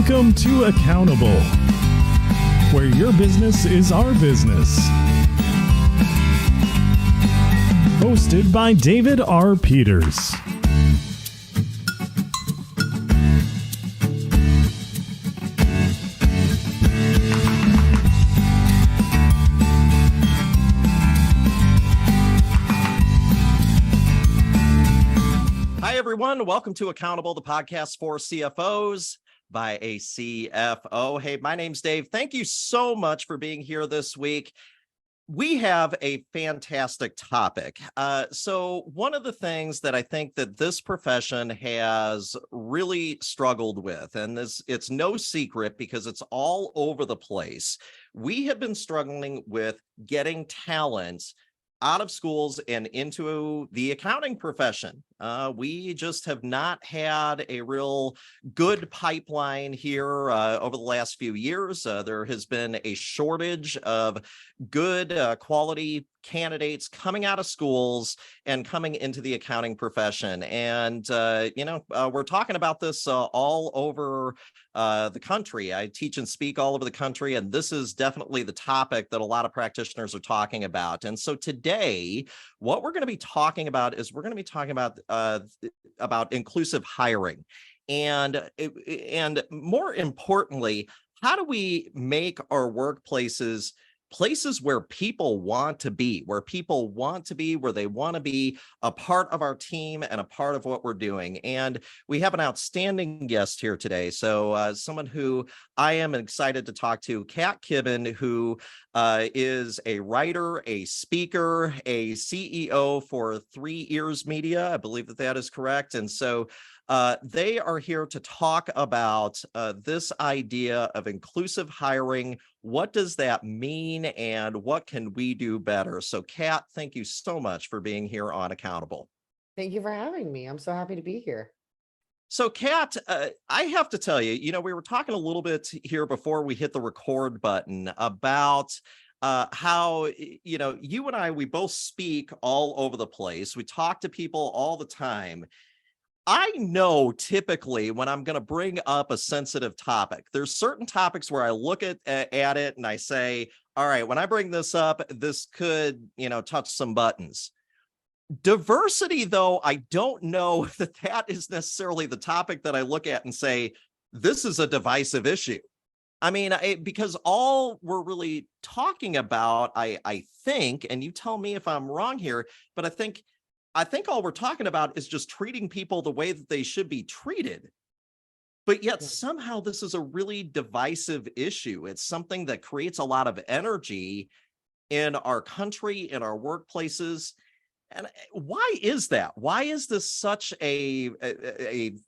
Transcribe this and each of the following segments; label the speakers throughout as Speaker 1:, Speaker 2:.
Speaker 1: Welcome to Accountable, where your business is our business. Hosted by David R. Peters.
Speaker 2: Hi, everyone. Welcome to Accountable, the podcast for CFOs by a CFO. Hey, my name's Dave. Thank you so much for being here this week. We have a fantastic topic. So one of the things that I think that this profession has really struggled with, and it's no secret because it's all over the place, we have been struggling with getting talent out of schools and into the accounting profession. We just have not had a real good pipeline here over the last few years. There has been a shortage of good quality candidates coming out of schools and coming into the accounting profession. And, we're talking about this all over the country. I teach and speak all over the country, and this is definitely the topic that a lot of practitioners are talking about. And so today, what we're going to be talking about is we're going to be talking about inclusive hiring. And more importantly, how do we make our workplaces places where people want to be, where they want to be a part of our team and a part of what we're doing. And we have an outstanding guest here today. So someone who I am excited to talk to, Kat Kibben, who is a writer, a speaker, a CEO for 3 Ears Media. I believe that is correct. And so they are here to talk about this idea of inclusive hiring. What does that mean, and what can we do better? So, Kat, thank you so much for being here on Accountable.
Speaker 3: Thank you for having me. I'm so happy to be here.
Speaker 2: So, Kat, I have to tell you, we were talking a little bit here before we hit the record button about how, you and I, we both speak all over the place. We talk to people all the time. I know typically when I'm going to bring up a sensitive topic, there's certain topics where I look at it and I say, all right, when I bring this up, this could, touch some buttons. Diversity, though, I don't know that is necessarily the topic that I look at and say, this is a divisive issue. I mean, because all we're really talking about, I think, and you tell me if I'm wrong here, but I think all we're talking about is just treating people the way that they should be treated. But yet somehow this is a really divisive issue. It's something that creates a lot of energy in our country, in our workplaces. And why is that? Why is this such a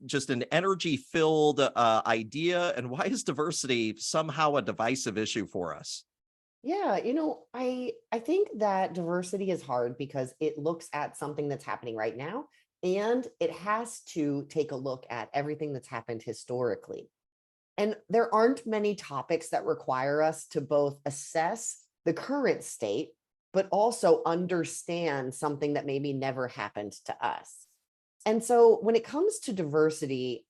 Speaker 2: just an energy-filled idea? And why is diversity somehow a divisive issue for us?
Speaker 3: Yeah, I think that diversity is hard because it looks at something that's happening right now, and it has to take a look at everything that's happened historically. And there aren't many topics that require us to both assess the current state, but also understand something that maybe never happened to us. And so when it comes to diversity,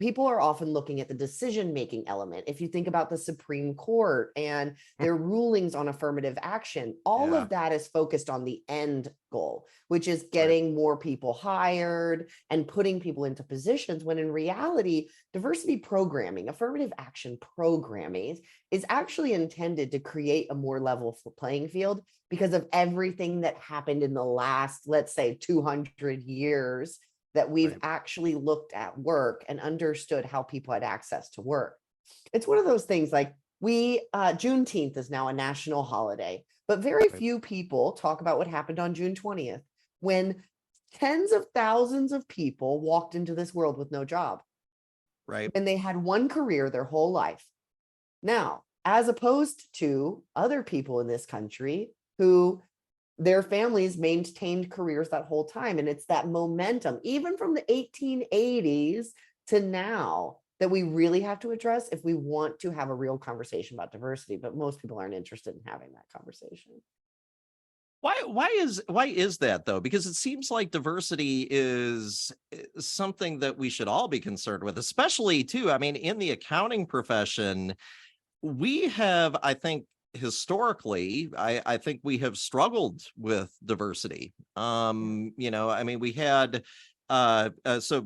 Speaker 3: people are often looking at the decision-making element. If you think about the Supreme Court and their rulings on affirmative action, all of that is focused on the end goal, which is getting more people hired and putting people into positions, when in reality, diversity programming, affirmative action programming is actually intended to create a more level playing field because of everything that happened in the last, let's say, 200 years that we've actually looked at work and understood how people had access to work. It's one of those things like Juneteenth is now a national holiday, but very few people talk about what happened on June 20th, when tens of thousands of people walked into this world with no job.
Speaker 2: Right.
Speaker 3: And they had one career their whole life. Now, as opposed to other people in this country who their families maintained careers that whole time. And it's that momentum, even from the 1880s to now, that we really have to address if we want to have a real conversation about diversity. But most people aren't interested in having that conversation.
Speaker 2: Why is that though? Because it seems like diversity is something that we should all be concerned with, especially too. I mean, in the accounting profession, we have, I think, historically, I think we have struggled with diversity. I mean, we had some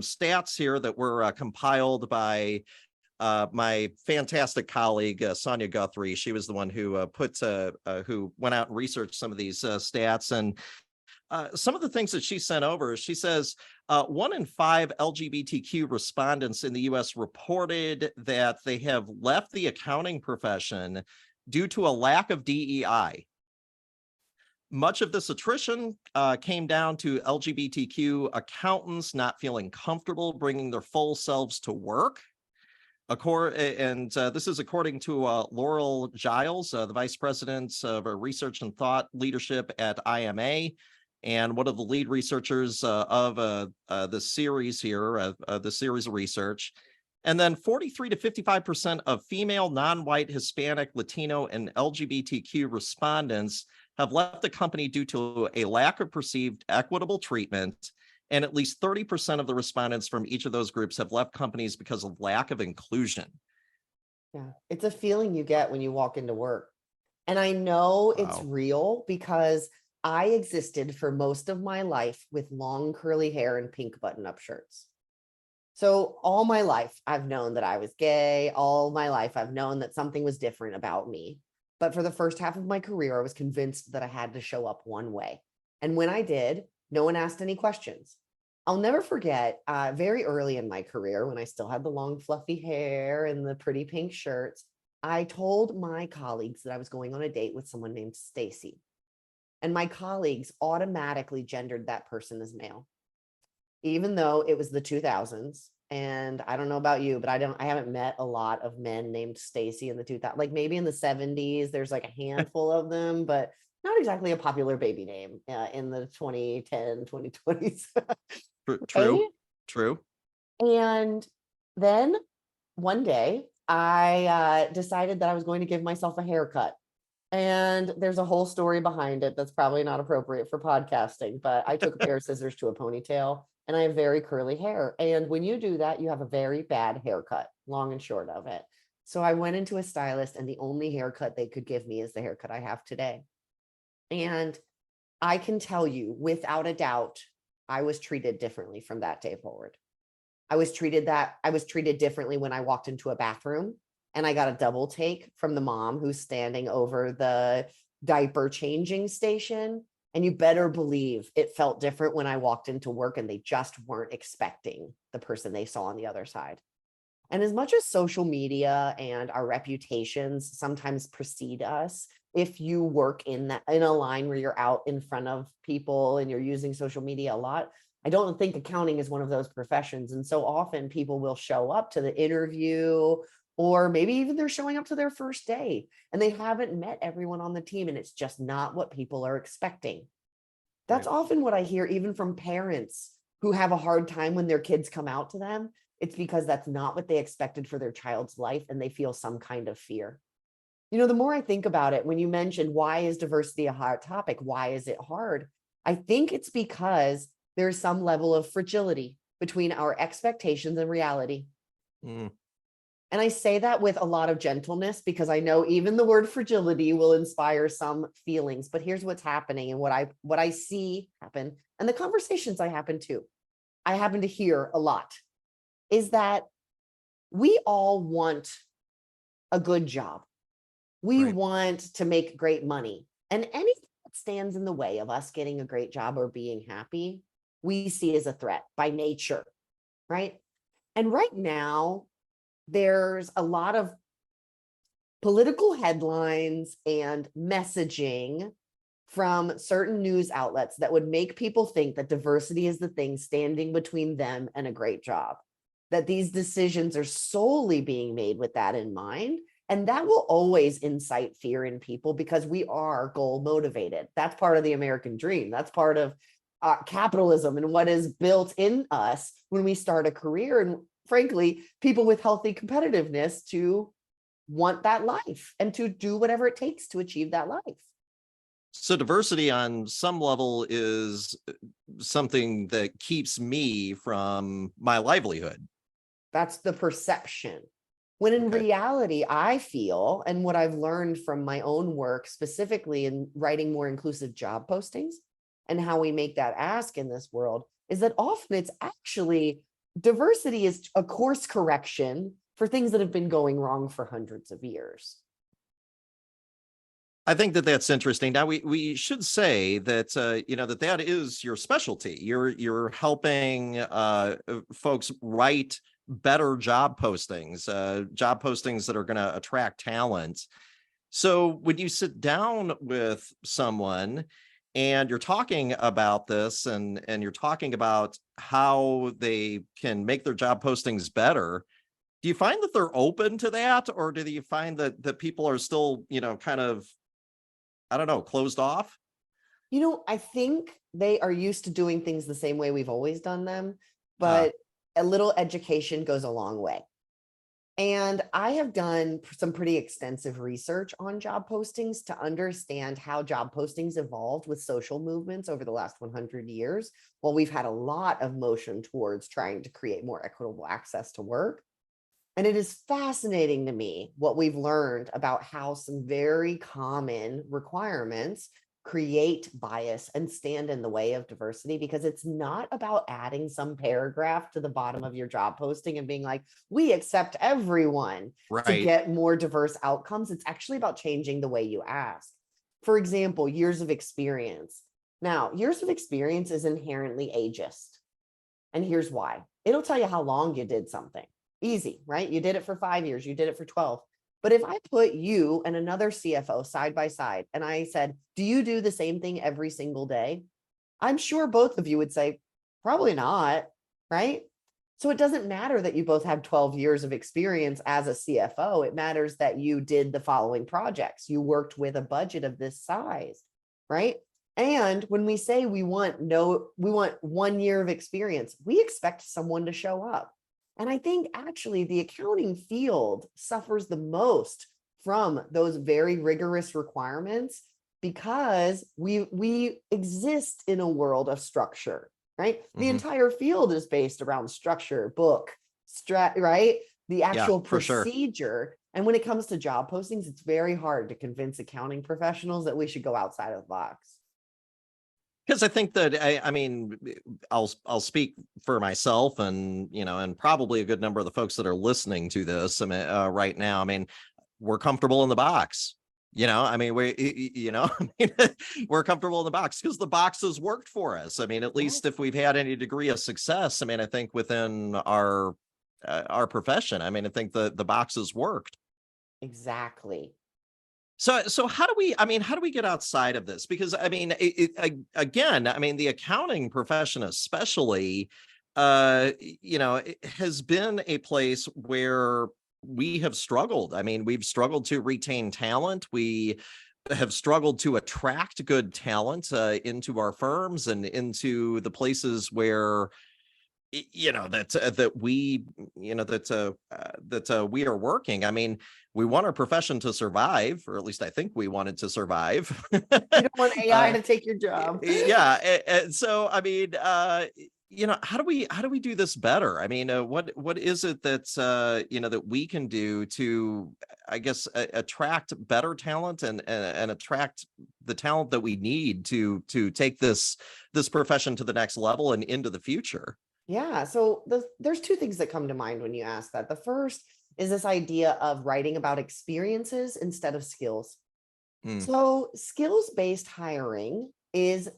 Speaker 2: stats here that were compiled by my fantastic colleague Sonia Guthrie. She was the one who who went out and researched some of these stats, and some of the things that she sent over. She says 1 in 5 LGBTQ respondents in the U.S. reported that they have left the accounting profession due to a lack of DEI. Much of this attrition came down to LGBTQ accountants not feeling comfortable bringing their full selves to work. This is according to Laurel Giles, the Vice President of Research and Thought Leadership at IMA, and one of the lead researchers of the series here, the series of research. And then 43 to 55% of female, non-white, Hispanic, Latino, and LGBTQ respondents have left the company due to a lack of perceived equitable treatment. And at least 30% of the respondents from each of those groups have left companies because of lack of inclusion.
Speaker 3: Yeah, it's a feeling you get when you walk into work. And I know it's real because I existed for most of my life with long curly hair and pink button-up shirts. So all my life, I've known that I was gay. All my life, I've known that something was different about me. But for the first half of my career, I was convinced that I had to show up one way. And when I did, no one asked any questions. I'll never forget very early in my career, when I still had the long fluffy hair and the pretty pink shirts, I told my colleagues that I was going on a date with someone named Stacy. And my colleagues automatically gendered that person as male, even though it was the 2000s. And I don't know about you, but I haven't met a lot of men named Stacy in the 2000s. Like maybe in the 70s, there's like a handful of them, but not exactly a popular baby name in the 2010, 2020s.
Speaker 2: True, true.
Speaker 3: And then one day I decided that I was going to give myself a haircut. And there's a whole story behind it that's probably not appropriate for podcasting, but I took a pair of scissors to a ponytail and I have very curly hair. And when you do that, you have a very bad haircut, long and short of it. So I went into a stylist and the only haircut they could give me is the haircut I have today. And I can tell you without a doubt, I was treated differently from that day forward. I was treated differently when I walked into a bathroom and I got a double take from the mom who's standing over the diaper changing station. And you better believe it felt different when I walked into work and they just weren't expecting the person they saw on the other side. And as much as social media and our reputations sometimes precede us, if you work in a line where you're out in front of people and you're using social media a lot, I don't think accounting is one of those professions. And so often people will show up to the interview, or maybe even they're showing up to their first day and they haven't met everyone on the team and it's just not what people are expecting. That's often what I hear even from parents who have a hard time when their kids come out to them. It's because that's not what they expected for their child's life and they feel some kind of fear. You know, the more I think about it, when you mentioned why is diversity a hard topic, why is it hard? I think it's because there's some level of fragility between our expectations and reality. And I say that with a lot of gentleness because I know even the word fragility will inspire some feelings. But here's what's happening and what I see happen, and the conversations I happen to hear a lot, is that we all want a good job. We want to make great money. And anything that stands in the way of us getting a great job or being happy, we see as a threat by nature, right? And right now, there's a lot of political headlines and messaging from certain news outlets that would make people think that diversity is the thing standing between them and a great job, that these decisions are solely being made with that in mind. And that will always incite fear in people because we are goal motivated. That's part of the American dream. That's part of capitalism and what is built in us when we start a career. And frankly, people with healthy competitiveness to want that life and to do whatever it takes to achieve that life.
Speaker 2: So diversity on some level is something that keeps me from my livelihood.
Speaker 3: That's the perception. When in
Speaker 2: Okay.
Speaker 3: reality, I feel, and what I've learned from my own work, specifically in writing more inclusive job postings and how we make that ask in this world, is that often it's actually diversity is a course correction for things that have been going wrong for hundreds of years.
Speaker 2: I think that that's interesting. Now we should say that that is your specialty. You're helping folks write better job postings that are going to attract talent. So when you sit down with someone and you're talking about this and you're talking about how they can make their job postings better, do you find that they're open to that, or do you find that people are still, kind of, I don't know, closed off?
Speaker 3: I think they are used to doing things the same way we've always done them,
Speaker 2: Uh,
Speaker 3: but a little education goes a long way. And I have done some pretty extensive research on job postings to understand how job postings evolved with social movements over the last 100 years. While we've had a lot of motion towards trying to create more equitable access to work. And it is fascinating to me what we've learned about how some very common requirements create bias and stand in the way of diversity, because it's not about adding some paragraph to the bottom of your job posting and being like, we accept everyone to
Speaker 2: right.
Speaker 3: get more diverse outcomes. It's actually about changing the way you ask. For example, years of experience. Now, years of experience is inherently ageist. And here's why. It'll tell you how long you did something. Easy, right? You did it for 5 years, you did it for 12. But if I put you and another CFO side by side and I said, do you do the same thing every single day? I'm sure both of you would say, probably not, right? So it doesn't matter that you both have 12 years of experience as a CFO. It matters that you did the following projects. You worked with a budget of this size, right? And when we say we want 1 year of experience, we expect someone to show up. And I think actually the accounting field suffers the most from those very rigorous requirements, because we exist in a world of structure, right? The
Speaker 2: Hmm.
Speaker 3: entire field is based around structure, book, right? The
Speaker 2: Yeah,
Speaker 3: actual
Speaker 2: for sure.
Speaker 3: procedure. And when it comes to job postings, it's very hard to convince accounting professionals that we should go outside of the box.
Speaker 2: Because I think that I mean, I'll speak for myself, and probably a good number of the folks that are listening to this. I mean, right now, I mean, we're comfortable in the box. I mean, I mean, we're comfortable in the box because the box has worked for us. I mean, at least
Speaker 3: Yes,
Speaker 2: if we've had any degree of success, I mean, I think within our profession, I mean, I think the box has worked.
Speaker 3: exactly.
Speaker 2: So how do we get outside of this? Because I mean, again, I mean, the accounting profession, especially, it has been a place where we have struggled. I mean, we've struggled to retain talent. We have struggled to attract good talent into our firms and into the places where that we we are working. I mean, we want our profession to survive, or at least I think we want it to survive.
Speaker 3: You don't want AI
Speaker 2: uh
Speaker 3: to take your job.
Speaker 2: yeah, and so I mean, how do we do this better? I mean, what is it that's that we can do to, I guess, attract better talent and attract the talent that we need to take this profession to the next level and into the future?
Speaker 3: Yeah. So there's two things that come to mind when you ask that. The first is this idea of writing about experiences instead of skills.
Speaker 2: Mm,
Speaker 3: So skills-based hiring is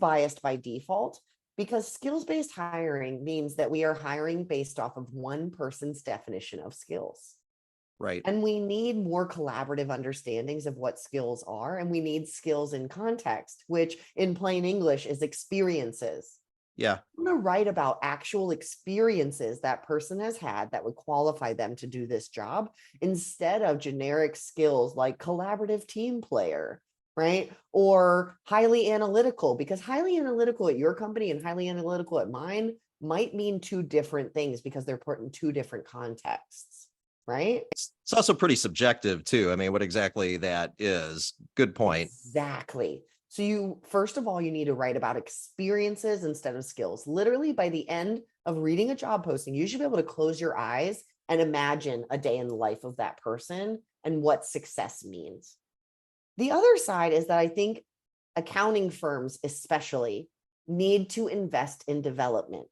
Speaker 3: biased by default, because skills-based hiring means that we are hiring based off of one person's definition of skills.
Speaker 2: right.
Speaker 3: And we need more collaborative understandings of what skills are, and we need skills in context, which in plain English is experiences.
Speaker 2: Yeah.
Speaker 3: Want to write about actual experiences that person has had that would qualify them to do this job, instead of generic skills like collaborative team player, right? Or highly analytical, because highly analytical at your company and highly analytical at mine might mean two different things because they're put in two different contexts. right?
Speaker 2: It's also pretty subjective too. I mean, what exactly that is. Good point.
Speaker 3: Exactly. So you, first of all, you need to write about experiences instead of skills. Literally by the end of reading a job posting, you should be able to close your eyes and imagine a day in the life of that person and what success means. The other side is that I think accounting firms especially need to invest in development.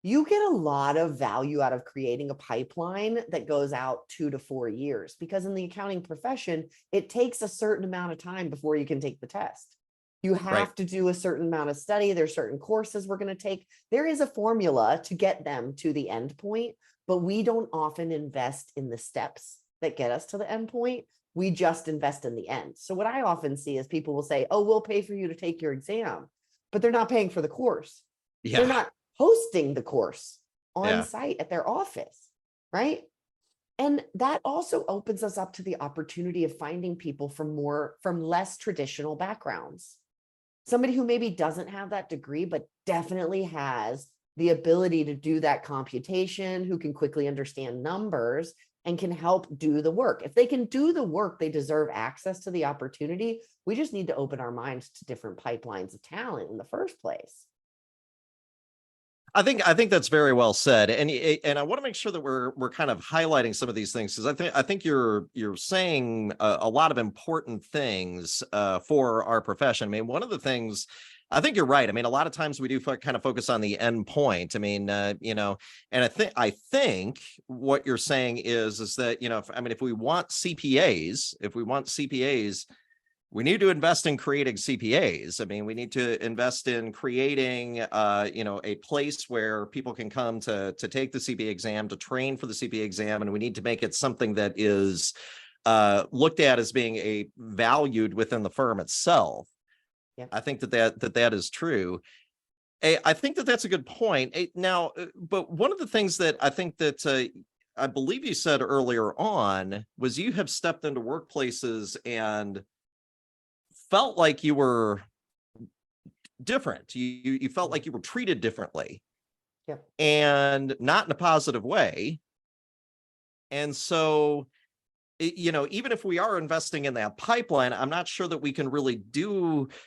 Speaker 3: You get a lot of value out of creating a pipeline that goes out 2 to 4 years, because in the accounting profession, it takes a certain amount of time before you can take the test. You have to do a certain amount of study. There's certain courses we're going to take. There is a formula to get them to the end point, but we don't often invest in the steps that get us to the end point. We just invest in the end. So what I often see is people will say, oh, we'll pay for you to take your exam, but they're not paying for the course.
Speaker 2: Yeah.
Speaker 3: They're not hosting the course on
Speaker 2: Yeah.
Speaker 3: site at their office, right? And that also opens us up to the opportunity of finding people from less traditional backgrounds. Somebody who maybe doesn't have that degree, but definitely has the ability to do that computation, who can quickly understand numbers and can help do the work. If they can do the work, they deserve access to the opportunity. We just need to open our minds to different pipelines of talent in the first place.
Speaker 2: I think that's very well said, and I want to make sure that we're kind of highlighting some of these things, because I think you're saying a lot of important things for our profession. I mean, one of the things, I think you're right. I mean, a lot of times we do kind of focus on the end point. I mean, and I think what you're saying is that, if we want CPAs, we need to invest in creating CPAs. I mean, we need to invest in creating, a place where people can come to take the CPA exam, to train for the CPA exam, and we need to make it something that is looked at as being valued within the firm itself.
Speaker 3: Yep.
Speaker 2: I think that is true. I think that's a good point. Now, but one of the things that I think that I believe you said earlier on was you have stepped into workplaces and felt like you were different. You felt like you were treated differently.
Speaker 3: Yep.
Speaker 2: And not in a positive way. And so, even if we are investing in that pipeline, I'm not sure that we can really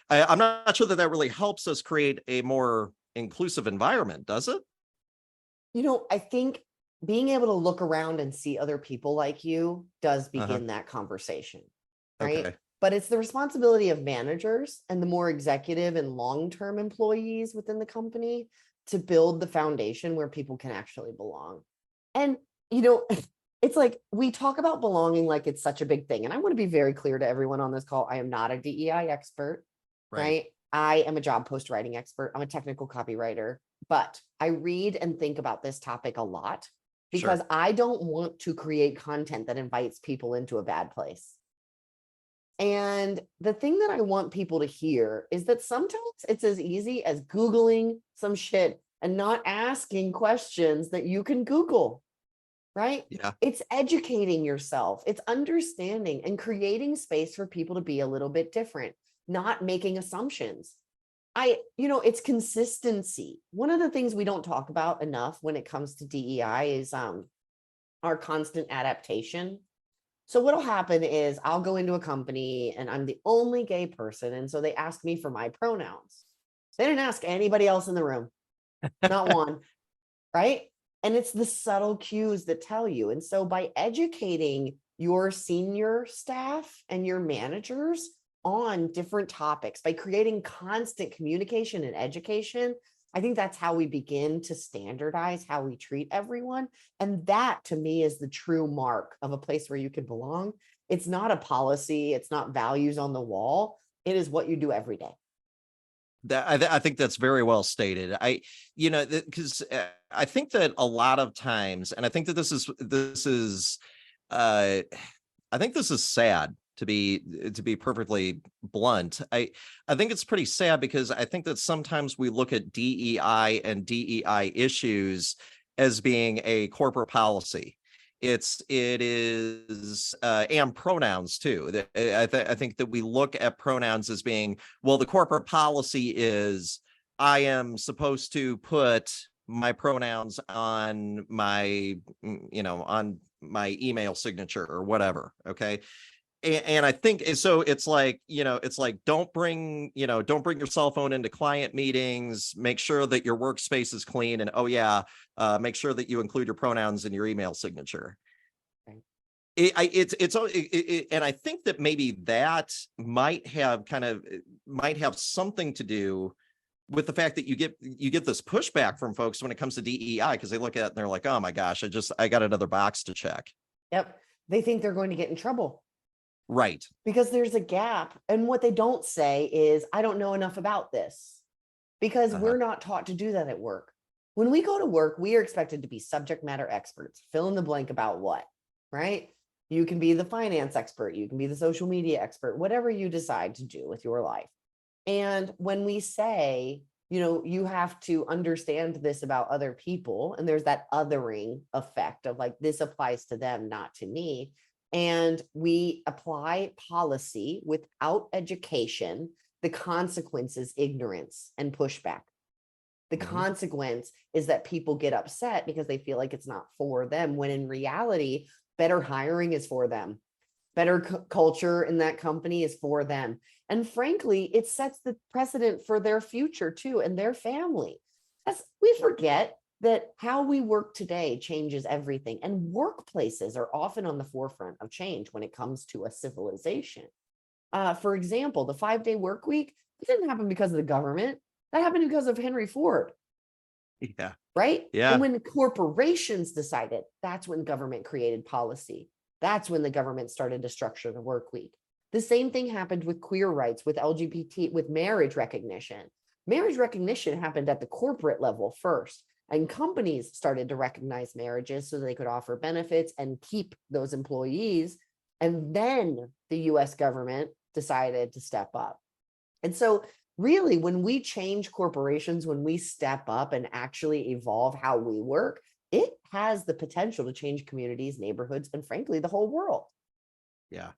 Speaker 2: I'm not sure that really helps us create a more inclusive environment, does it?
Speaker 3: I think being able to look around and see other people like you does begin that conversation, right?
Speaker 2: Okay.
Speaker 3: But it's the responsibility of managers and the more executive and long-term employees within the company to build the foundation where people can actually belong. And, it's like we talk about belonging like it's such a big thing. And I want to be very clear to everyone on this call. I am not a DEI expert, right? I am a job post writing expert. I'm a technical copywriter, but I read and think about this topic a lot because I don't want to create content that invites people into a bad place. And the thing that I want people to hear is that sometimes it's as easy as Googling some shit and not asking questions that you can Google, right?
Speaker 2: Yeah.
Speaker 3: It's educating yourself. It's understanding and creating space for people to be a little bit different, not making assumptions. It's consistency. One of the things we don't talk about enough when it comes to DEI is our constant adaptation. So what'll happen is I'll go into a company and I'm the only gay person. And so they ask me for my pronouns. They didn't ask anybody else in the room, not one, right? And it's the subtle cues that tell you. And so by educating your senior staff and your managers on different topics, by creating constant communication and education, I think that's how we begin to standardize how we treat everyone. And that to me is the true mark of a place where you can belong. It's not a policy. It's not values on the wall. It is what you do every day.
Speaker 2: I think that's very well stated. Because I think that a lot of times, and I think that this is I think this is sad, to be perfectly blunt. I think it's pretty sad because I think that sometimes we look at DEI and DEI issues as being a corporate policy. It is and pronouns too. I think that we look at pronouns as being, well, the corporate policy is I am supposed to put my pronouns on my, on my email signature or whatever. Okay. And I think so. It's like, don't bring your cell phone into client meetings. Make sure that your workspace is clean, and make sure that you include your pronouns in your email signature.
Speaker 3: Right.
Speaker 2: And I think that maybe that might have something to do with the fact that you get this pushback from folks when it comes to DEI, because they look at it and they're like, oh my gosh, I got another box to check.
Speaker 3: Yep. They think they're going to get in trouble.
Speaker 2: Right.
Speaker 3: Because there's a gap. And what they don't say is, I don't know enough about this, because we're not taught to do that at work. When we go to work, we are expected to be subject matter experts, fill in the blank about what, right? You can be the finance expert, you can be the social media expert, whatever you decide to do with your life. And when we say, you have to understand this about other people, and there's that othering effect of like, this applies to them, not to me. And we apply policy without education, the consequence is ignorance and pushback. The consequence is that people get upset because they feel like it's not for them, when in reality, better hiring is for them. Better culture in that company is for them. And frankly, it sets the precedent for their future too, and their family. As we forget that how we work today changes everything. And workplaces are often on the forefront of change when it comes to a civilization. For example, the 5-day work week, it didn't happen because of the government. That happened because of Henry Ford.
Speaker 2: Yeah.
Speaker 3: Right?
Speaker 2: Yeah.
Speaker 3: And when corporations decided, that's when government created policy. That's when the government started to structure the work week. The same thing happened with queer rights, with LGBT, with marriage recognition. Marriage recognition happened at the corporate level first, and companies started to recognize marriages so they could offer benefits and keep those employees. And then the US government decided to step up. And so really, when we change corporations, when we step up and actually evolve how we work, it has the potential to change communities, neighborhoods, and frankly, the whole world.
Speaker 2: Yeah.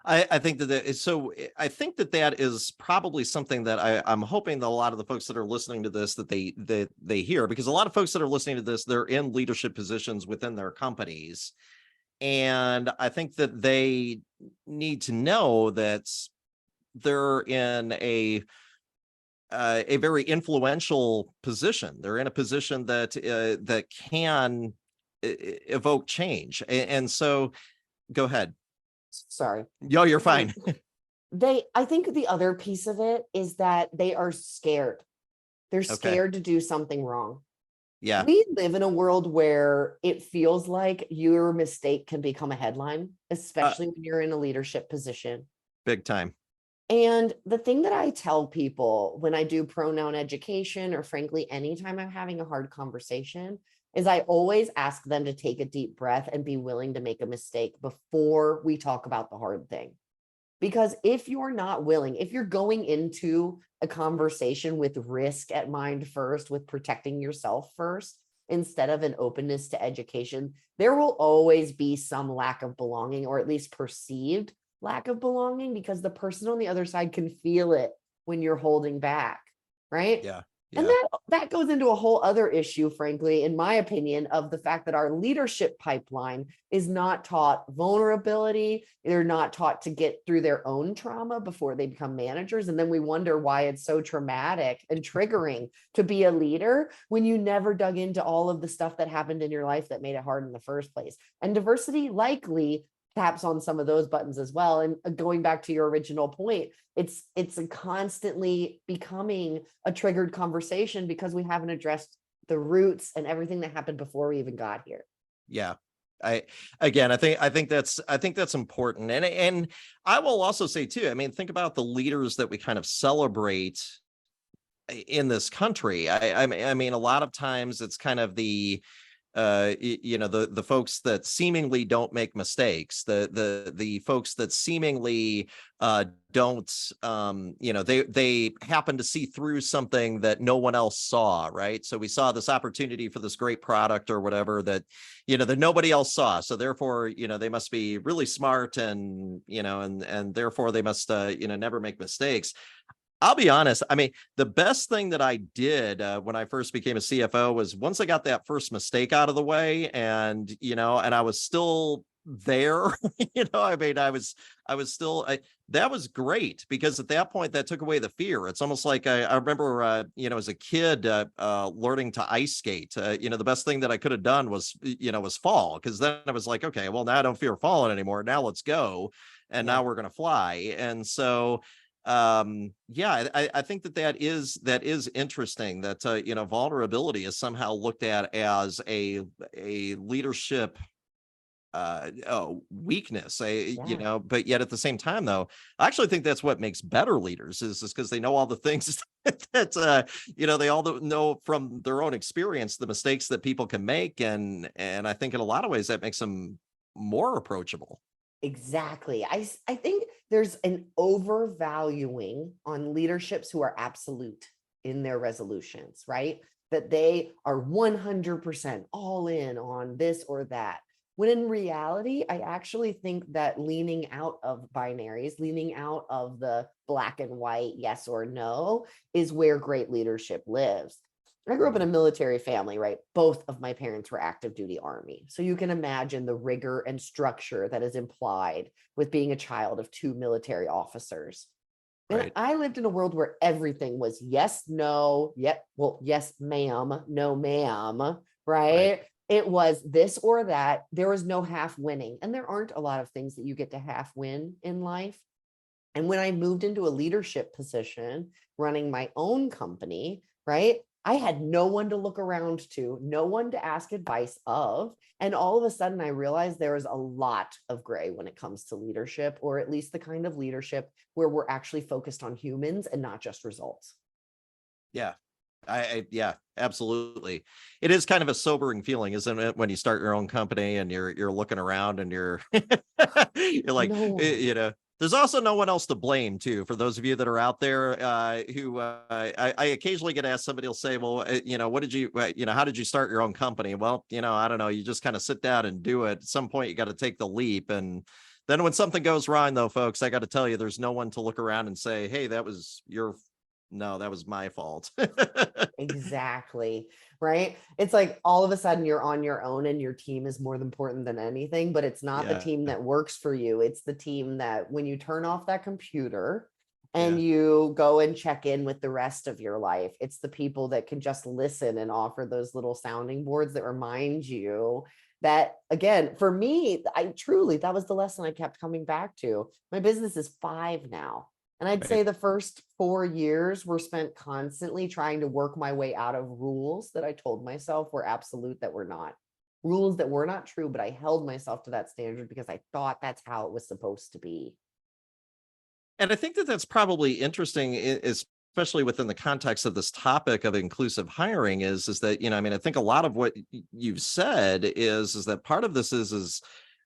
Speaker 2: I think I think that is probably something that I'm hoping that a lot of the folks that are listening to this, that they hear, because a lot of folks that are listening to this, they're in leadership positions within their companies. And I think that they need to know that they're in a very influential position. They're in a position that can evoke change. And so go ahead.
Speaker 3: Sorry.
Speaker 2: Yo, you're fine.
Speaker 3: I think the other piece of it is that they are scared. They're scared to do something wrong.
Speaker 2: Yeah.
Speaker 3: We live in a world where it feels like your mistake can become a headline, especially when you're in a leadership position.
Speaker 2: Big time.
Speaker 3: And the thing that I tell people when I do pronoun education, or frankly, anytime I'm having a hard conversation, is I always ask them to take a deep breath and be willing to make a mistake before we talk about the hard thing. Because if you're not willing, if you're going into a conversation with risk at mind first, with protecting yourself first, instead of an openness to education, there will always be some lack of belonging, or at least perceived lack of belonging, because the person on the other side can feel it when you're holding back, right?
Speaker 2: Yeah.
Speaker 3: And that goes into a whole other issue, frankly, in my opinion, of the fact that our leadership pipeline is not taught vulnerability. They're not taught to get through their own trauma before they become managers. And then we wonder why it's so traumatic and triggering to be a leader when you never dug into all of the stuff that happened in your life that made it hard in the first place. And diversity likely taps on some of those buttons as well. And going back to your original point, it's constantly becoming a triggered conversation because we haven't addressed the roots and everything that happened before we even got here.
Speaker 2: Yeah. I think that's important. And I will also say too, I mean, think about the leaders that we kind of celebrate in this country. I mean, a lot of times it's kind of the the folks that seemingly don't make mistakes, the folks that seemingly don't they happen to see through something that no one else saw, right? So we saw this opportunity for this great product or whatever that that nobody else saw, so therefore they must be really smart, and and therefore they must never make mistakes. I'll be honest. I mean, the best thing that I did when I first became a CFO was once I got that first mistake out of the way, and and I was still there. I mean, I was still. That was great because at that point, that took away the fear. It's almost like I remember, as a kid, learning to ice skate. The best thing that I could have done was fall, because then I was like, okay, well, now I don't fear falling anymore. Now let's go, and
Speaker 3: Yeah.
Speaker 2: now we're gonna fly. And so yeah, I think that is interesting that vulnerability is somehow looked at as a leadership weakness,
Speaker 3: Yeah.
Speaker 2: but yet at the same time, though, I actually think that's what makes better leaders is because they know all the things that they all know from their own experience, the mistakes that people can make, and I think in a lot of ways that makes them more approachable.
Speaker 3: Exactly. I think there's an overvaluing on leaderships who are absolute in their resolutions, right? That they are 100% all in on this or that. When in reality, I actually think that leaning out of binaries, leaning out of the black and white, yes or no, is where great leadership lives. I grew up in a military family, right? Both of my parents were active duty Army. So you can imagine the rigor and structure that is implied with being a child of two military officers. And
Speaker 2: Right.
Speaker 3: I lived in a world where everything was yes, no, well, yes, ma'am, no, ma'am,
Speaker 2: Right.
Speaker 3: right? It was this or that. There was no half winning. And there aren't a lot of things that you get to half win in life. And when I moved into a leadership position, running my own company, right? I had no one to look around to, no one to ask advice of. And all of a sudden, I realized there is a lot of gray when it comes to leadership, or at least the kind of leadership where we're actually focused on humans and not just results.
Speaker 2: Yeah. Yeah, absolutely. It is kind of a sobering feeling, isn't it, when you start your own company and you're looking around and you're you're like,
Speaker 3: No one.
Speaker 2: there's also no one else to blame too. For those of you that are out there who I occasionally get asked, somebody will say, well, what did you, how did you start your own company? Well, I don't know. You just kind of sit down and do it. At some point, you got to take the leap. And then when something goes wrong, though, folks, I got to tell you, there's no one to look around and say, hey, no, that was my fault.
Speaker 3: Exactly. Right. It's like all of a sudden you're on your own and your team is more important than anything, but it's not the
Speaker 2: Yeah.
Speaker 3: team that works for you. It's the team that when you turn off that computer
Speaker 2: Yeah.
Speaker 3: and you go and check in with the rest of your life, it's the people that can just listen and offer those little sounding boards that remind you that, again, for me, that was the lesson I kept coming back to. My business is 5 now. And I'd
Speaker 2: Right.
Speaker 3: say the first 4 years were spent constantly trying to work my way out of rules that I told myself were absolute, that were not. Rules that were not true, but I held myself to that standard because I thought that's how it was supposed to be.
Speaker 2: And I think that that's probably interesting, especially within the context of this topic of inclusive hiring is that, I mean, I think a lot of what you've said is that part of this is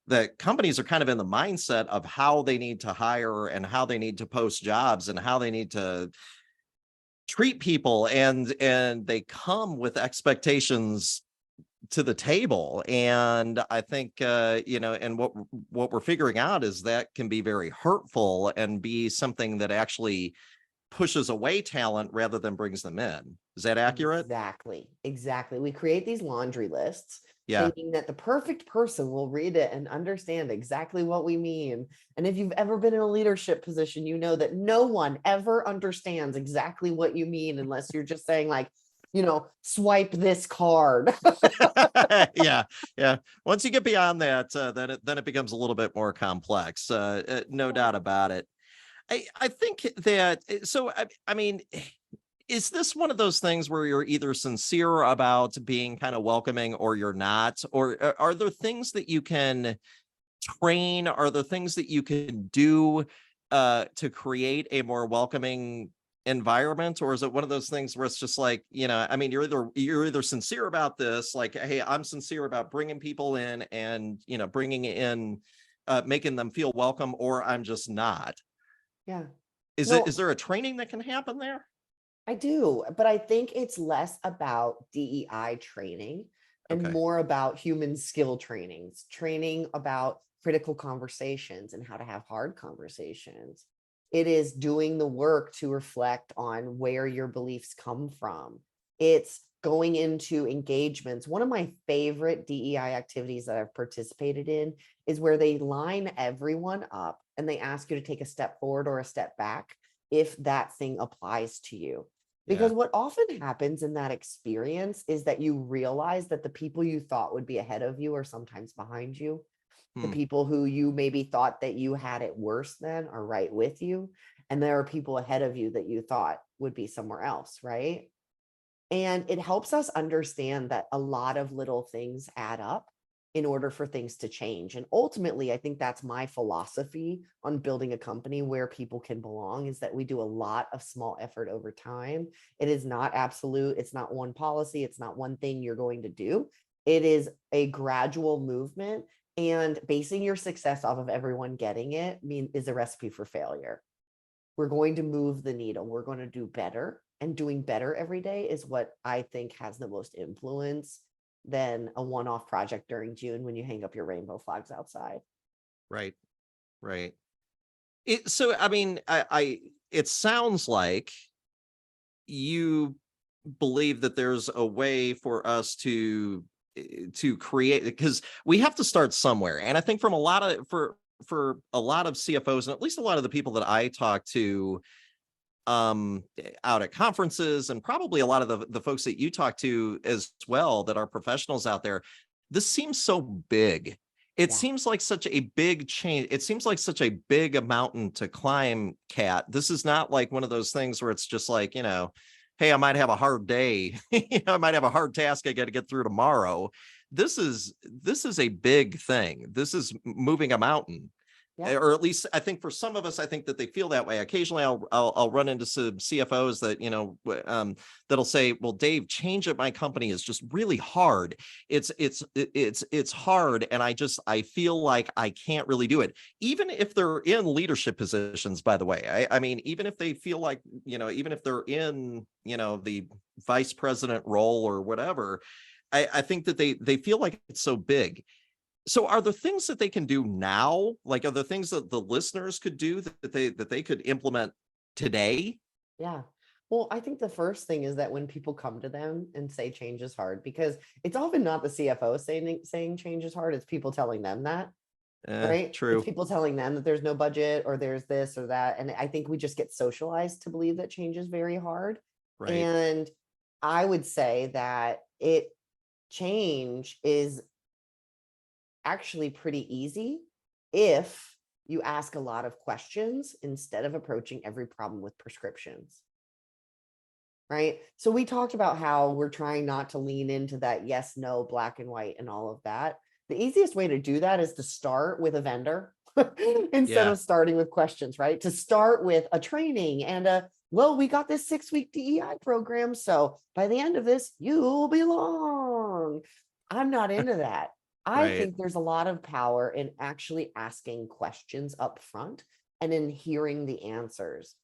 Speaker 2: that companies are kind of in the mindset of how they need to hire and how they need to post jobs and how they need to treat people, and they come with expectations to the table. And I think and what we're figuring out is that can be very hurtful and be something that actually pushes away talent rather than brings them in. Is that accurate?
Speaker 3: Exactly. Exactly. We create these laundry lists
Speaker 2: Yeah.
Speaker 3: thinking that the perfect person will read it and understand exactly what we mean. And if you've ever been in a leadership position, you know that no one ever understands exactly what you mean unless you're just saying, like, swipe this card.
Speaker 2: Yeah, yeah. Once you get beyond that, then it becomes a little bit more complex. No doubt about it. I think that so I mean, is this one of those things where you're either sincere about being kind of welcoming or you're not? Or are there things that you can train? Are there things that you can do to create a more welcoming environment? Or is it one of those things where it's just like, I mean, you're either sincere about this, like, hey, I'm sincere about bringing people in and bringing in making them feel welcome, or I'm just not.
Speaker 3: Yeah.
Speaker 2: Is
Speaker 3: Well,
Speaker 2: there a training that can happen there?
Speaker 3: I do, but I think it's less about DEI training and
Speaker 2: Okay.
Speaker 3: more about human skill trainings, training about critical conversations and how to have hard conversations. It is doing the work to reflect on where your beliefs come from. It's going into engagements. One of my favorite DEI activities that I've participated in is where they line everyone up and they ask you to take a step forward or a step back if that thing applies to you. Because what often happens in that experience is that you realize that the people you thought would be ahead of you are sometimes behind you. The people who you maybe thought that you had it worse than are right with you. And there are people ahead of you that you thought would be somewhere else, right? And it helps us understand that a lot of little things add up in order for things to change. And ultimately, I think that's my philosophy on building a company where people can belong, is that we do a lot of small effort over time. It is not absolute. It's not one policy. It's not one thing you're going to do. It is a gradual movement, and basing your success off of everyone getting it is a recipe for failure. We're going to move the needle. We're going to do better, and doing better every day is what I think has the most influence than a one-off project during June when you hang up your rainbow flags outside.
Speaker 2: Right. So, I mean, it sounds like you believe that there's a way for us to create, because we have to start somewhere. And I think from a lot of, for a lot of CFOs, and at least a lot of the people that I talk to out at conferences, and probably a lot of the folks that you talk to as well that are professionals out there, this seems so big. It seems like such a big change. It seems like such a big mountain to climb, Kat. This is not like one of those things where it's just like, hey, I might have a hard day. I might have a hard task I got to get through tomorrow. This is a big thing. This is moving a mountain. Or at least I think for some of us, I think that they feel that way. Occasionally I'll run into some CFOs that, that'll say, well, Dave, change at my company is just really hard. It's hard. And I feel like I can't really do it, even if they're in leadership positions, by the way. I mean, even if they feel like, even if they're in, the vice president role or whatever, I think that they feel like it's so big. So are there things that they can do now? Like, are there things that the listeners could do that they could implement today?
Speaker 3: Yeah. Well, I think the first thing is that when people come to them and say change is hard, because it's often not the CFO saying change is hard, it's people telling them that, right?
Speaker 2: True.
Speaker 3: It's people telling them that there's no budget or there's this or that. And I think we just get socialized to believe that change is very hard.
Speaker 2: Right.
Speaker 3: And I would say that change is actually pretty easy if you ask a lot of questions instead of approaching every problem with prescriptions. Right? So we talked about how we're trying not to lean into that yes, no, black and white and all of that. The easiest way to do that is to start with a vendor instead of starting with questions, right? To start with a training and well, we got this 6-week DEI program, so by the end of this, you'll belong. I'm not into that. I think there's a lot of power in actually asking questions up front and in hearing the answers.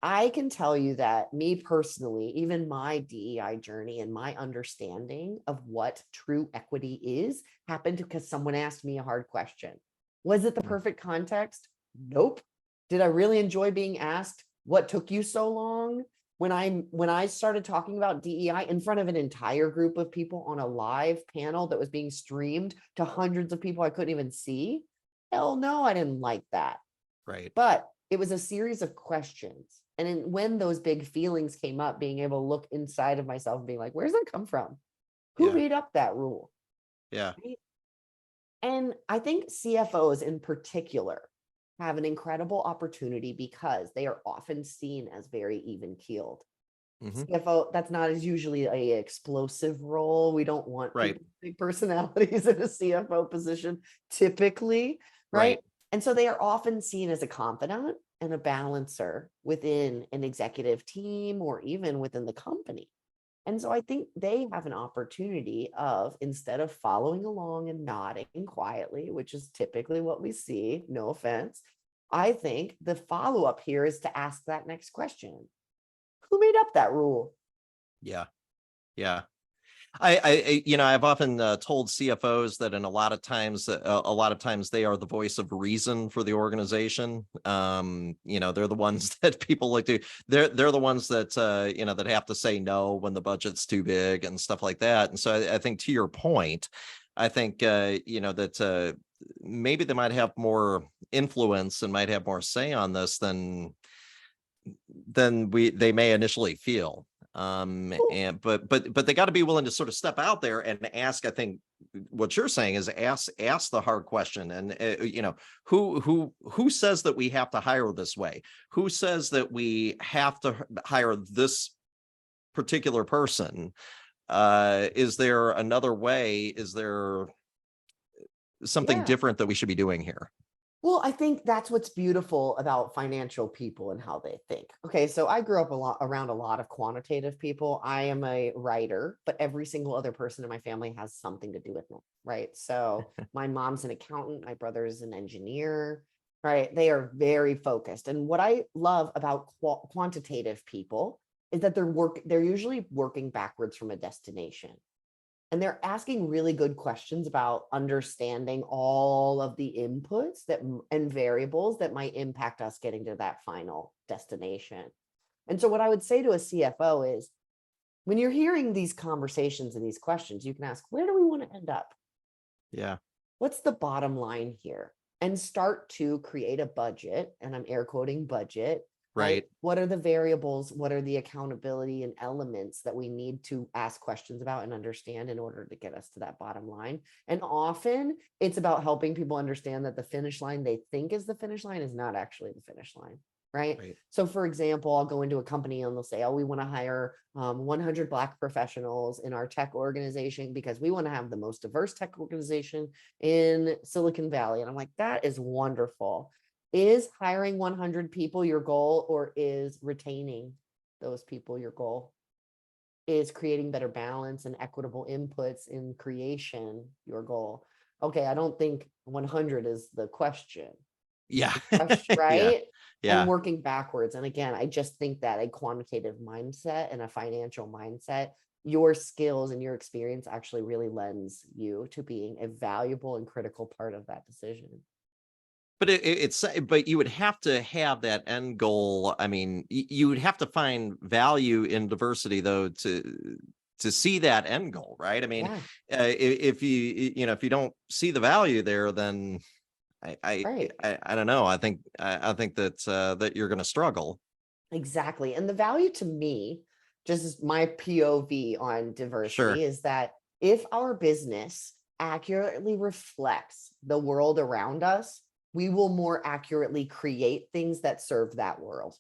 Speaker 3: I can tell you that me personally, even my DEI journey and my understanding of what true equity is happened because someone asked me a hard question. Was it the perfect context? Nope. Did I really enjoy being asked what took you so long? When I started talking about DEI in front of an entire group of people on a live panel that was being streamed to hundreds of people I couldn't even see, hell no, I didn't like that.
Speaker 2: Right.
Speaker 3: But it was a series of questions. And when those big feelings came up, being able to look inside of myself and being like, where's that come from? Who made up that rule?
Speaker 2: Yeah.
Speaker 3: Right? And I think CFOs in particular have an incredible opportunity because they are often seen as very even-keeled. CFO, that's not as usually a explosive role. We don't want people with big personalities in a CFO position typically, right? And so they are often seen as a confidant and a balancer within an executive team or even within the company. And so I think they have an opportunity of, instead of following along and nodding quietly, which is typically what we see, no offense, I think the follow-up here is to ask that next question. Who made up that rule?
Speaker 2: Yeah. I've often told CFOs that in a lot of times they are the voice of reason for the organization. They're the ones that people like to, they're the ones that, that have to say no when the budget's too big and stuff like that. And so I think to your point, I think, that maybe they might have more influence and might have more say on this than they may initially feel. And but they got to be willing to sort of step out there and ask. I think what you're saying is ask the hard question. And who says that we have to hire this way? Who says that we have to hire this particular person? Is there another way? Is there something different that we should be doing here?
Speaker 3: Well, I think that's what's beautiful about financial people and how they think. Okay, so I grew up around a lot of quantitative people. I am a writer, but every single other person in my family has something to do with me, right? So my mom's an accountant, my brother's an engineer, right? They are very focused. And what I love about quantitative people is that they're usually working backwards from a destination. And they're asking really good questions about understanding all of the inputs and variables that might impact us getting to that final destination. And so what I would say to a CFO is, when you're hearing these conversations and these questions, you can ask, where do we want to end up?
Speaker 2: Yeah.
Speaker 3: What's the bottom line here? And start to create a budget, and I'm air quoting budget.
Speaker 2: Right.
Speaker 3: What are the variables? What are the accountability and elements that we need to ask questions about and understand in order to get us to that bottom line? And often it's about helping people understand that the finish line they think is the finish line is not actually the finish line, right? So for example, I'll go into a company and they'll say, oh, we want to hire 100 Black professionals in our tech organization because we want to have the most diverse tech organization in Silicon Valley. And I'm like, that is wonderful. Is hiring 100 people your goal, or is retaining those people your goal? Is creating better balance and equitable inputs in creation your goal? Okay, I don't think 100 is the question.
Speaker 2: Yeah.
Speaker 3: Right?
Speaker 2: Yeah.
Speaker 3: And working backwards. And again, I just think that a quantitative mindset and a financial mindset, your skills and your experience actually really lends you to being a valuable and critical part of that decision.
Speaker 2: But but you would have to have that end goal. I mean, you would have to find value in diversity, though, to see that end goal, right? I mean, if you don't see the value there, then I don't know. I think that that you're going to struggle.
Speaker 3: Exactly. And the value to me, just as my POV on diversity, is that if our business accurately reflects the world around us, we will more accurately create things that serve that world.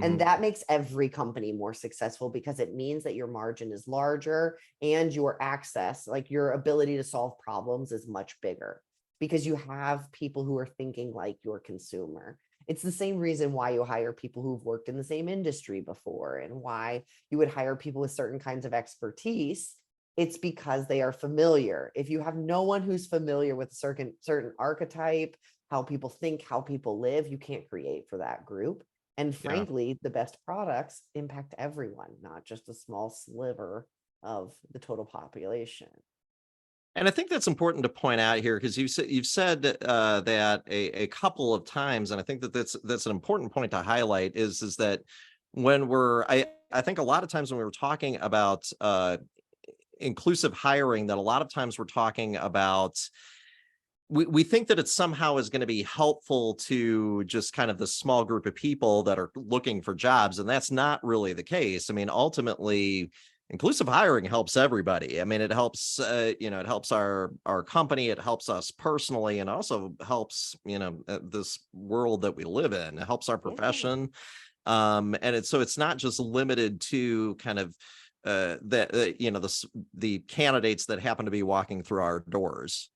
Speaker 3: And that makes every company more successful because it means that your margin is larger and your access, like your ability to solve problems, is much bigger because you have people who are thinking like your consumer. It's the same reason why you hire people who've worked in the same industry before and why you would hire people with certain kinds of expertise. It's because they are familiar. If you have no one who's familiar with a certain archetype, how people think, how people live, you can't create for that group. And frankly, the best products impact everyone, not just a small sliver of the total population.
Speaker 2: And I think that's important to point out here because you've said that a couple of times, and I think that that's an important point to highlight is that when I think a lot of times when we were talking about inclusive hiring, that a lot of times we're talking about we think that it somehow is going to be helpful to just kind of the small group of people that are looking for jobs, and that's not really the case. I mean, ultimately, inclusive hiring helps everybody. I mean, it helps, it helps our company, it helps us personally, and also helps, this world that we live in. It helps our profession. And it's not just limited to kind of the candidates that happen to be walking through our doors.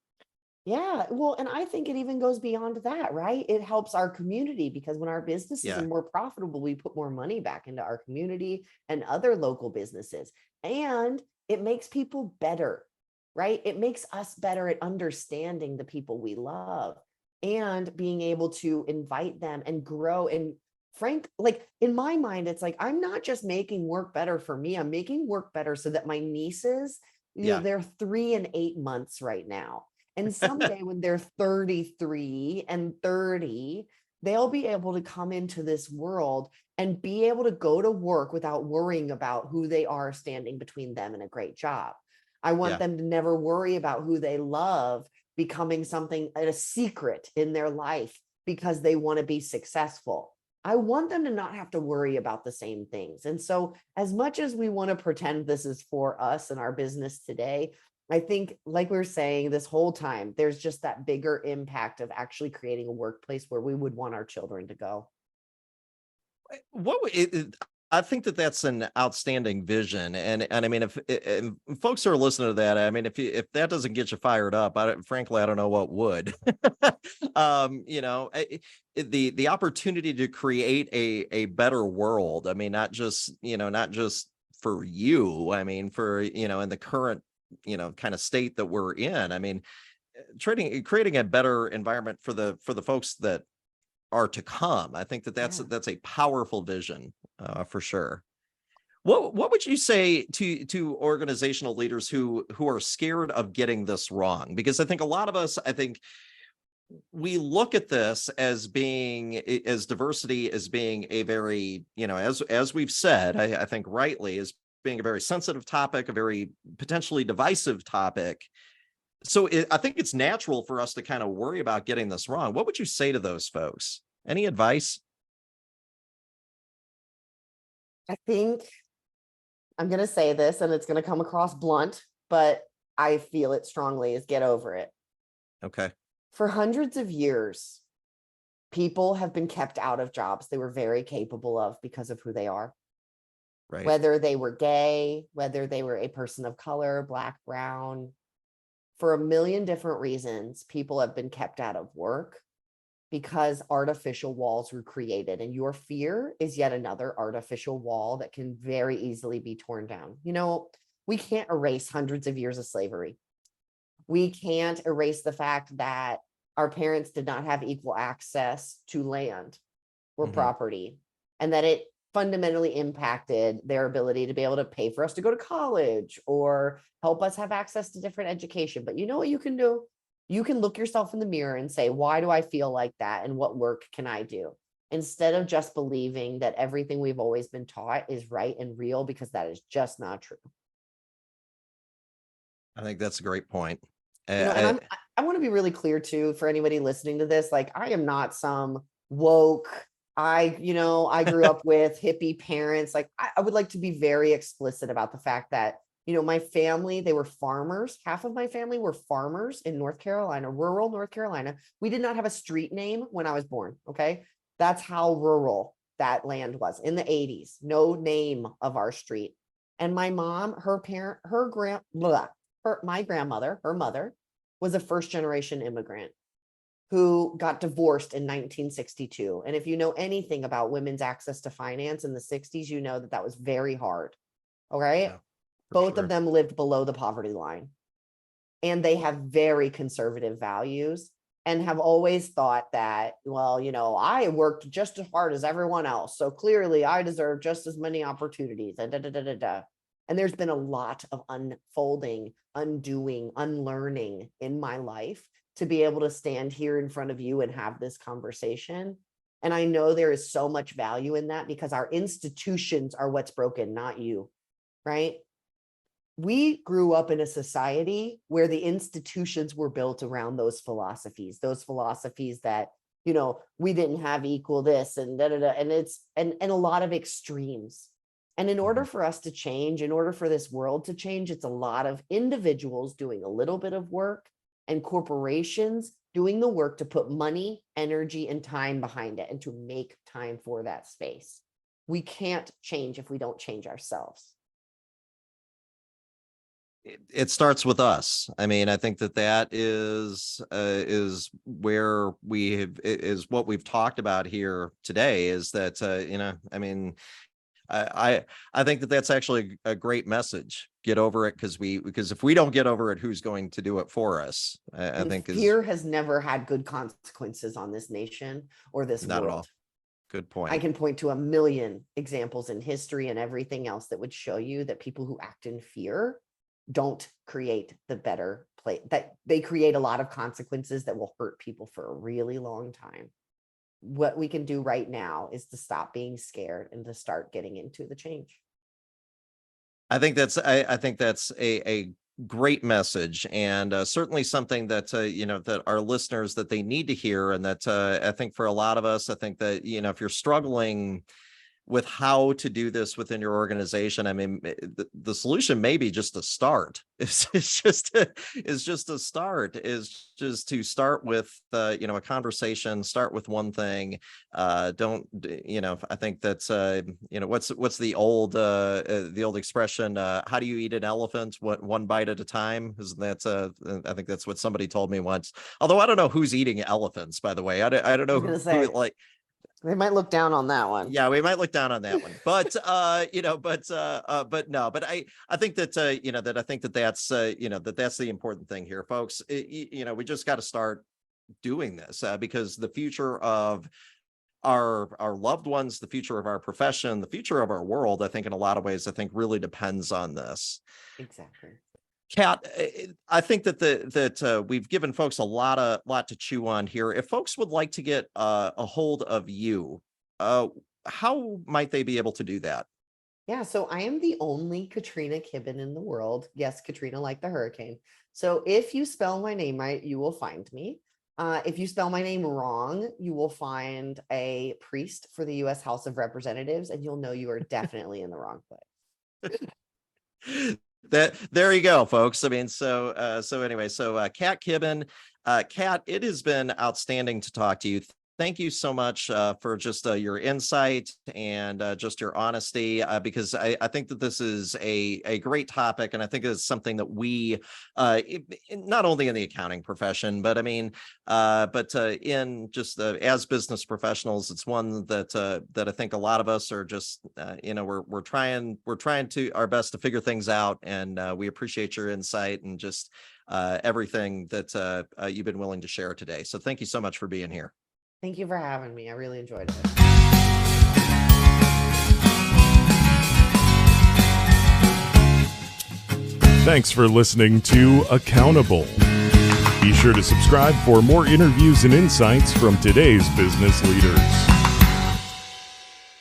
Speaker 3: Yeah, well, and I think it even goes beyond that, right? It helps our community because when our businesses are more profitable, we put more money back into our community and other local businesses. And it makes people better, right? It makes us better at understanding the people we love and being able to invite them and grow. And like in my mind, it's like, I'm not just making work better for me. I'm making work better so that my nieces
Speaker 2: Yeah.
Speaker 3: they're 3 and 8 months right now. And someday when they're 33 and 30, they'll be able to come into this world and be able to go to work without worrying about who they are standing between them and a great job. I want
Speaker 2: Yeah.
Speaker 3: them to never worry about who they love becoming something, a secret in their life because they want to be successful. I want them to not have to worry about the same things. And so, as much as we want to pretend this is for us and our business today, I think, like we were saying this whole time, there's just that bigger impact of actually creating a workplace where we would want our children to go.
Speaker 2: I think that that's an outstanding vision, and I mean, if folks are listening to that, I mean, if that doesn't get you fired up, frankly, I don't know what would. The opportunity to create a better world. I mean, not just for you. I mean, for in the current kind of state that we're in. I mean, creating a better environment for the folks that are to come. I think that that's a powerful vision, for sure. What would you say to organizational leaders who are scared of getting this wrong? Because I think a lot of us, we look at this as diversity as being a very, as we've said, I think rightly, as being a very sensitive topic, a very potentially divisive topic. So I think it's natural for us to kind of worry about getting this wrong. What would you say to those folks? Any advice?
Speaker 3: I think I'm going to say this and it's going to come across blunt, but I feel it strongly, is get over it.
Speaker 2: Okay.
Speaker 3: For hundreds of years, people have been kept out of jobs they were very capable of because of who they are.
Speaker 2: Right.
Speaker 3: Whether they were gay, whether they were a person of color, Black, brown, for a million different reasons, people have been kept out of work because artificial walls were created. And your fear is yet another artificial wall that can very easily be torn down. We can't erase hundreds of years of slavery. We can't erase the fact that our parents did not have equal access to land or property, and that it fundamentally impacted their ability to be able to pay for us to go to college or help us have access to different education. But you know what you can do? You can look yourself in the mirror and say, why do I feel like that? And what work can I do? Instead of just believing that everything we've always been taught is right and real, because that is just not true.
Speaker 2: I think that's a great point.
Speaker 3: And I want to be really clear too, for anybody listening to this, like, I am not some woke, I grew up with hippie parents. Like, I would like to be very explicit about the fact that, my family, they were farmers. Half of my family were farmers in North Carolina, rural North Carolina. We did not have a street name when I was born. Okay. That's how rural that land was in the 80s. No name of our street. And my mom, my grandmother, her mother, was a first generation immigrant who got divorced in 1962. And if you know anything about women's access to finance in the 60s, you know that was very hard. All right.
Speaker 2: Yeah,
Speaker 3: both
Speaker 2: sure.
Speaker 3: of them lived below the poverty line, and they have very conservative values and have always thought that, well, I worked just as hard as everyone else, so clearly I deserve just as many opportunities. And there's been a lot of unfolding, undoing, unlearning in my life to be able to stand here in front of you and have this conversation. And I know there is so much value in that, because our institutions are what's broken, not you, right? We grew up in a society where the institutions were built around those philosophies that, we didn't have equal this and and it's and a lot of extremes. And in order for us to change, in order for this world to change, it's a lot of individuals doing a little bit of work and corporations doing the work to put money, energy, and time behind it and to make time for that space. We can't change if we don't change ourselves.
Speaker 2: It starts with us. I mean, I think that is where is what we've talked about here today, is that, I mean, I think that's actually a great message. Get over it, because if we don't get over it, who's going to do it for us? I think
Speaker 3: fear has never had good consequences on this nation or this
Speaker 2: not
Speaker 3: world.
Speaker 2: At all. Good point.
Speaker 3: I can point to a million examples in history and everything else that would show you that people who act in fear don't create the better place, that they create a lot of consequences that will hurt people for a really long time. What we can do right now is to stop being scared and to start getting into the change.
Speaker 2: I think that's a great message, and certainly something that that our listeners, that they need to hear, and that I think for a lot of us, I think that if you're struggling with how to do this within your organization, I mean, the solution may be just to start. It's just a start. Is just to start with a conversation. Start with one thing. Don't I think that's what's the old expression? How do you eat an elephant? One bite at a time? Isn't that? I think that's what somebody told me once. Although I don't know who's eating elephants, by the way. I don't know who like.
Speaker 3: They might look down on that one.
Speaker 2: Yeah, we might look down on that one, but no, but I think that I think that that's that's the important thing here, folks. We just got to start doing this because the future of our loved ones, the future of our profession, the future of our world, I think in a lot of ways, I think really depends on this.
Speaker 3: Exactly.
Speaker 2: Kat, I think that we've given folks a lot to chew on here. If folks would like to get a hold of you, how might they be able to do that?
Speaker 3: Yeah, so I am the only Katrina Kibben in the world. Yes, Katrina like the hurricane. So if you spell my name right, you will find me. If you spell my name wrong, you will find a priest for the U.S. House of Representatives, and you'll know you are definitely in the wrong place.
Speaker 2: There you go, folks. I mean, so anyway, Kat Kibben, Kat, it has been outstanding to talk to you. Thank you so much for just your insight and just your honesty, because I think that this is a great topic, and I think it's something that we, not only in the accounting profession, but I mean, in just as business professionals, it's one that I think a lot of us are just, we're trying to our best to figure things out, and we appreciate your insight and just everything that you've been willing to share today. So thank you so much for being here.
Speaker 3: Thank you for having me. I really enjoyed it.
Speaker 1: Thanks for listening to Accountable. Be sure to subscribe for more interviews and insights from today's business leaders.